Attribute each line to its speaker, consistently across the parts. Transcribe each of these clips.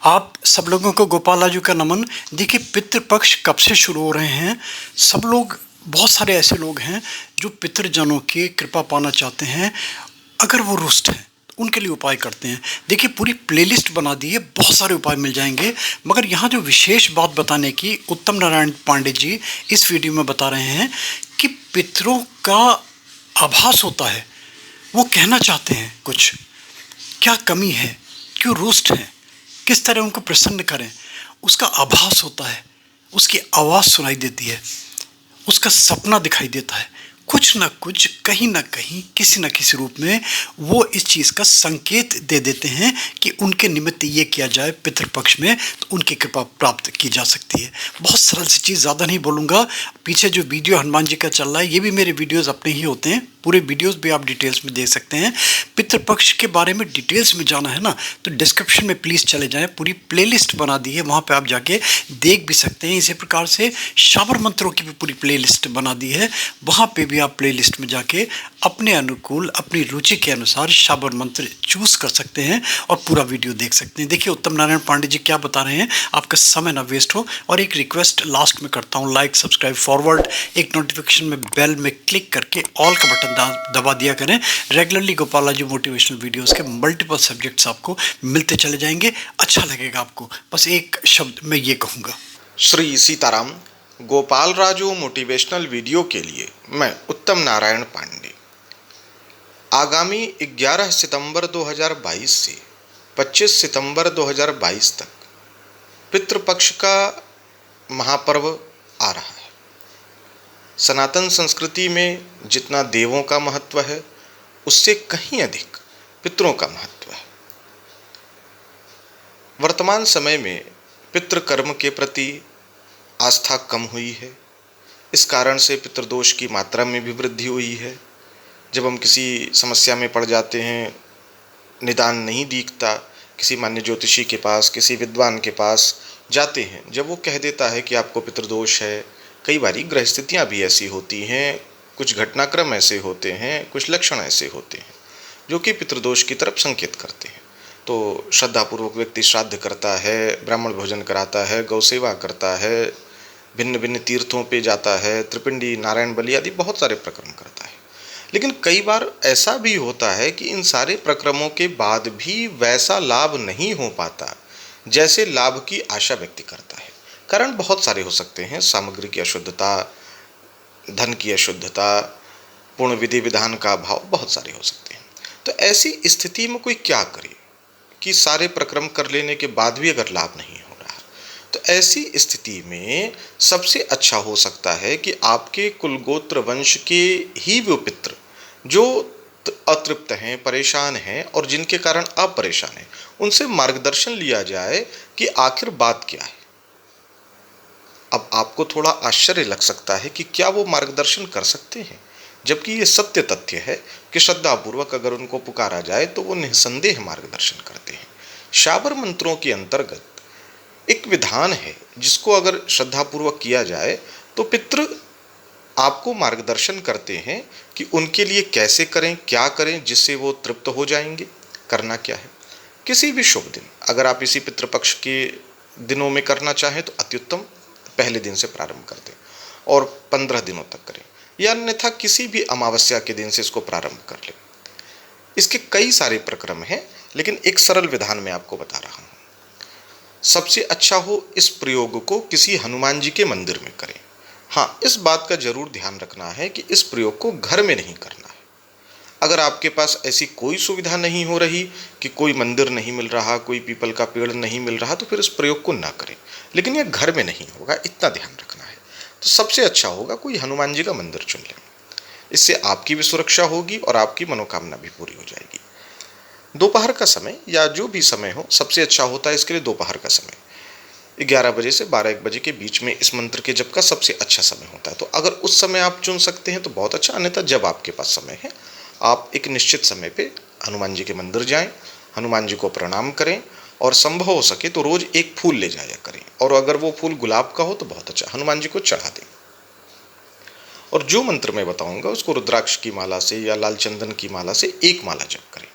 Speaker 1: आप सब लोगों को गोपाल राजू का नमन। देखिए, पितृपक्ष कब से शुरू हो रहे हैं। सब लोग, बहुत सारे ऐसे लोग हैं जो पितृजनों की कृपा पाना चाहते हैं। अगर वो रुष्ट हैं तो उनके लिए उपाय करते हैं। देखिए, पूरी प्लेलिस्ट बना दी है, बहुत सारे उपाय मिल जाएंगे। मगर यहाँ जो विशेष बात बताने की उत्तम नारायण पांडे जी इस वीडियो में बता रहे हैं कि पितरों का आभास होता है, वो कहना चाहते हैं कुछ, क्या कमी है, क्यों रुष्ट हैं, किस तरह उनको प्रसन्न करें, उसका आभास होता है, उसकी आवाज़ सुनाई देती है, उसका सपना दिखाई देता है। कुछ ना कुछ, कहीं ना कहीं, किसी ना किसी रूप में वो इस चीज़ का संकेत दे देते हैं कि उनके निमित्त ये किया जाए पितृपक्ष में, तो उनकी कृपा प्राप्त की जा सकती है। बहुत सरल सी चीज़, ज़्यादा नहीं बोलूँगा। पीछे जो वीडियो हनुमान जी का चल रहा है, ये भी मेरे वीडियोज़ अपने ही होते हैं। पूरे वीडियोज़ भी आप डिटेल्स में देख सकते हैं। पितृपक्ष के बारे में डिटेल्स में जाना है ना, तो डिस्क्रिप्शन में प्लीज़ चले जाएं। पूरी प्लेलिस्ट बना दी है, वहाँ पे आप जाके देख भी सकते हैं। इसी प्रकार से शाबर मंत्रों की भी पूरी प्लेलिस्ट बना दी है, वहाँ पे भी आप प्लेलिस्ट में जाके अपने अनुकूल, अपनी रुचि के अनुसार शाबर मंत्र चूज कर सकते हैं और पूरा वीडियो देख सकते हैं। देखिए, उत्तम नारायण पांडे जी क्या बता रहे हैं, आपका समय ना वेस्ट हो। और एक रिक्वेस्ट लास्ट में करता हूँ, लाइक, सब्सक्राइब, फॉरवर्ड, एक नोटिफिकेशन में बेल में क्लिक करके ऑल का बटन दबा दिया करें। Regularly Gopal Raju motivational videos के मल्टीपल सब्जेक्ट्स आपको मिलते चले जाएंगे, अच्छा लगेगा आपको। बस एक शब्द मैं ये कहूँगा,
Speaker 2: श्री सीताराम। गोपाल राजू मोटिवेशनल वीडियो के लिए मैं उत्तम नारायण पांडे। आगामी 11 सितंबर 2022 से 25 सितंबर 2022 तक पितृपक्ष का महापर्व आ रहा है। सनातन संस्कृति में जितना देवों का महत्व है, उससे कहीं अधिक पितरों का महत्व है। वर्तमान समय में पितृकर्म के प्रति आस्था कम हुई है। इस कारण से पितृदोष की मात्रा में भी वृद्धि हुई है। जब हम किसी समस्या में पड़ जाते हैं, निदान नहीं दिखता, किसी मान्य ज्योतिषी के पास, किसी विद्वान के पास जाते हैं, जब वो कह देता है कि आपको पितृदोष है, कई बारी ग्रह स्थितियाँ भी ऐसी होती हैं, कुछ घटनाक्रम ऐसे होते हैं, कुछ लक्षण ऐसे होते हैं जो कि पितृदोष की तरफ संकेत करते हैं। तो श्रद्धापूर्वक व्यक्ति श्राद्ध करता है, ब्राह्मण भोजन कराता है, गौ सेवा करता है, भिन्न भिन्न तीर्थों पे जाता है, त्रिपिंडी, नारायण बलि आदि बहुत सारे प्रक्रम करता है। लेकिन कई बार ऐसा भी होता है कि इन सारे प्रक्रमों के बाद भी वैसा लाभ नहीं हो पाता जैसे लाभ की आशा व्यक्ति करता है। कारण बहुत सारे हो सकते हैं, सामग्री की अशुद्धता, धन की अशुद्धता, पूर्ण विधि विधान का अभाव, बहुत सारे हो सकते हैं। तो ऐसी स्थिति में कोई क्या करे कि सारे प्रक्रम कर लेने के बाद भी अगर लाभ नहीं हो रहा, तो ऐसी स्थिति में सबसे अच्छा हो सकता है कि आपके कुलगोत्र वंश के ही वो पितृ जो अतृप्त हैं, परेशान हैं और जिनके कारण आप परेशान हैं, उनसे मार्गदर्शन लिया जाए कि आखिर बात क्या है। अब आपको थोड़ा आश्चर्य लग सकता है कि क्या वो मार्गदर्शन कर सकते हैं, जबकि ये सत्य तथ्य है कि श्रद्धापूर्वक अगर उनको पुकारा जाए तो वो निसंदेह मार्गदर्शन करते हैं। शाबर मंत्रों के अंतर्गत एक विधान है जिसको अगर श्रद्धापूर्वक किया जाए तो पितृ आपको मार्गदर्शन करते हैं कि उनके लिए कैसे करें, क्या करें जिससे वो तृप्त हो जाएंगे। करना क्या है, किसी भी शुभ दिन अगर आप इसी पितृपक्ष के दिनों में करना चाहें तो अत्युत्तम, पहले दिन से प्रारंभ कर दें और 15 दिनों तक करें, या अन्यथा किसी भी अमावस्या के दिन से इसको प्रारंभ कर लें। इसके कई सारे प्रक्रम हैं, लेकिन एक सरल विधान मैं आपको बता रहा हूँ। सबसे अच्छा हो इस प्रयोग को किसी हनुमान जी के मंदिर में करें। हाँ, इस बात का जरूर ध्यान रखना है कि इस प्रयोग को घर में नहीं करना है। अगर आपके पास ऐसी कोई सुविधा नहीं हो रही कि कोई मंदिर नहीं मिल रहा, कोई पीपल का पेड़ नहीं मिल रहा, तो फिर इस प्रयोग को ना करें। लेकिन यह घर में नहीं होगा, इतना ध्यान रखना है। तो सबसे अच्छा होगा कोई हनुमान जी का मंदिर चुन लें। इससे आपकी भी सुरक्षा होगी और आपकी मनोकामना भी पूरी हो जाएगी। दोपहर का समय या जो भी समय हो, सबसे अच्छा होता है इसके लिए दोपहर का समय। 11 बजे से 12-1 बजे के बीच में इस मंत्र के जप का सबसे अच्छा समय होता है। तो अगर उस समय आप चुन सकते हैं तो बहुत अच्छा, अन्यथा जब आपके पास समय है, आप एक निश्चित समय पे हनुमान जी के मंदिर जाएं, हनुमान जी को प्रणाम करें और संभव हो सके तो रोज एक फूल ले जाया करें। और अगर वो फूल गुलाब का हो तो बहुत अच्छा, हनुमान जी को चढ़ा दें। और जो मंत्र मैं बताऊंगा उसको रुद्राक्ष की माला से या लाल चंदन की माला से एक माला जप करें।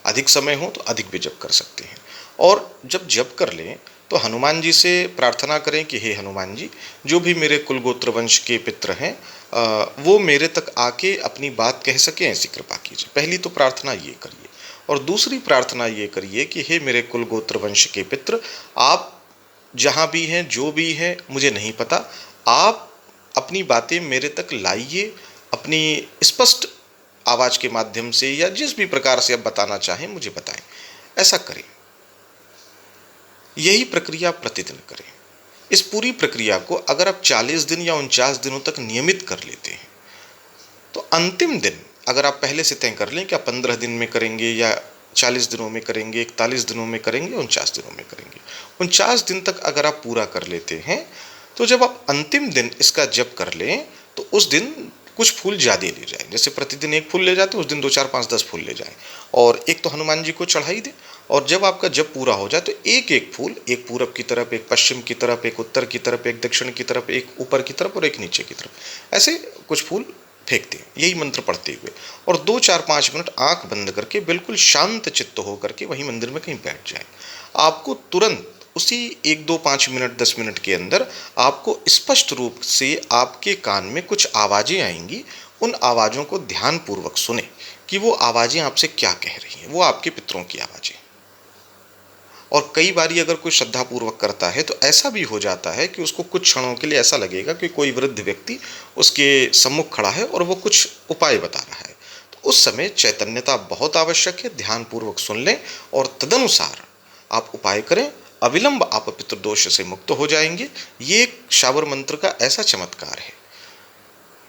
Speaker 2: अधिक समय हो तो अधिक भी जप कर सकते हैं। और जब जप कर लें तो हनुमान जी से प्रार्थना करें कि हे हनुमान जी, जो भी मेरे कुल गोत्र वंश के पितृ हैं वो मेरे तक आके अपनी बात कह सकें, ऐसी कृपा कीजिए। पहली तो प्रार्थना ये करिए। और दूसरी प्रार्थना ये करिए कि हे मेरे कुल गोत्र वंश के पितृ, आप जहाँ भी हैं, जो भी हैं, मुझे नहीं पता, आप अपनी बातें मेरे तक लाइए, अपनी स्पष्ट आवाज़ के माध्यम से या जिस भी प्रकार से आप बताना चाहें मुझे बताएं। ऐसा करें। यही प्रक्रिया प्रतिदिन करें। इस पूरी प्रक्रिया को अगर आप 40 दिन या 49 दिनों तक नियमित कर लेते हैं तो अंतिम दिन अगर आप पहले से तय कर लें कि आप 15 दिन में करेंगे या 40 दिनों में करेंगे, 41 दिनों में करेंगे, 49 दिनों में करेंगे, 49 दिन तक अगर आप पूरा कर लेते हैं तो जब आप अंतिम दिन इसका जप कर लें तो उस दिन कुछ फूल ज़्यादा ले जाएं। जैसे प्रतिदिन 1 फूल ले जाते उस दिन 2, 4, 5, 10 फूल ले जाएं और एक तो हनुमान जी को चढ़ाई दें। और जब आपका जप पूरा हो जाए तो एक एक फूल, एक पूरब की तरफ, एक पश्चिम की तरफ, एक उत्तर की तरफ, एक दक्षिण की तरफ, एक ऊपर की तरफ और एक नीचे की तरफ, ऐसे कुछ फूल फेंकते हैं यही मंत्र पढ़ते हुए। और 2, 4, 5 मिनट आंख बंद करके बिल्कुल शांत चित्त होकर के वहीं मंदिर में कहीं बैठ जाएं। आपको तुरंत उसी 1, 2, 5 मिनट, 10 मिनट के अंदर आपको स्पष्ट रूप से आपके कान में कुछ आवाज़ें आएंगी। उन आवाज़ों को ध्यानपूर्वक सुने कि वो आवाज़ें आपसे क्या कह रही हैं। वो आपके पितरों की आवाज़ें। और कई बारी अगर कोई श्रद्धापूर्वक करता है तो ऐसा भी हो जाता है कि उसको कुछ क्षणों के लिए ऐसा लगेगा कि कोई वृद्ध व्यक्ति उसके सम्मुख खड़ा है और वो कुछ उपाय बता रहा है। तो उस समय चैतन्यता बहुत आवश्यक है। ध्यानपूर्वक सुन लें और तदनुसार आप उपाय करें। अविलंब आप पितृदोष से मुक्त हो जाएंगे। ये एक शाबर मंत्र का ऐसा चमत्कार है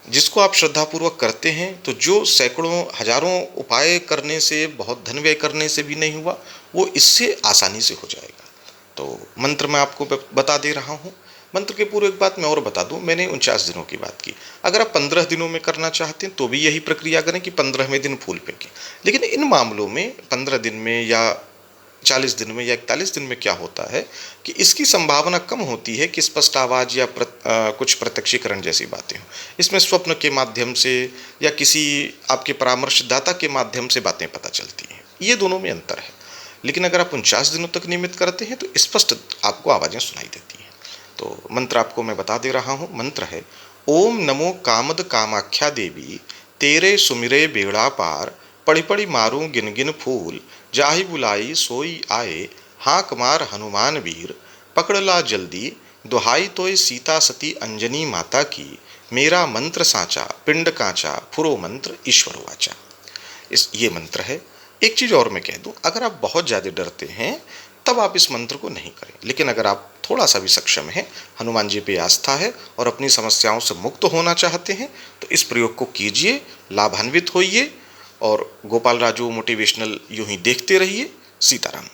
Speaker 2: जिसको आप श्रद्धापूर्वक करते हैं तो जो सैकड़ों, हजारों उपाय करने से, बहुत धन व्यय करने से भी नहीं हुआ, वो इससे आसानी से हो जाएगा। तो मंत्र मैं आपको बता दे रहा हूँ। मंत्र के पूर्व एक बात मैं और बता दूं, मैंने 49 दिनों की बात की। अगर आप 15 दिनों में करना चाहते हैं तो भी यही प्रक्रिया करें कि 15वें दिन फूल फेंकें। लेकिन इन मामलों में 15 दिन में या 40 दिन में या 41 दिन में क्या होता है कि इसकी संभावना कम होती है कि स्पष्ट आवाज़ या कुछ प्रत्यक्षीकरण जैसी बातें हों। इसमें स्वप्न के माध्यम से या किसी आपके परामर्शदाता के माध्यम से बातें पता चलती हैं। ये दोनों में अंतर है। लेकिन अगर आप 49 दिनों तक नियमित करते हैं तो स्पष्ट आपको आवाज़ें सुनाई देती हैं। तो मंत्र आपको मैं बता दे रहा हूँ। मंत्र है ओम नमो कामद कामाख्या देवी, तेरे सुमिरे बेड़ा पार, पड़ी पड़ी मारूं गिन गिन फूल, जाहि बुलाई सोई आए, हाँक मार हनुमान वीर, पकड़ ला जल्दी, दुहाई तोय सीता सती अंजनी माता की, मेरा मंत्र साचा पिंड कांचा, फुरो मंत्र ईश्वर वाचा। ये मंत्र है। एक चीज़ और मैं कह दूं, अगर आप बहुत ज़्यादा डरते हैं तब आप इस मंत्र को नहीं करें। लेकिन अगर आप थोड़ा सा भी सक्षम हैं, हनुमान जी पे आस्था है और अपनी समस्याओं से मुक्त होना चाहते हैं तो इस प्रयोग को कीजिए, लाभान्वित होइए और गोपाल राजू मोटिवेशनल यूं ही देखते रहिए। सीताराम।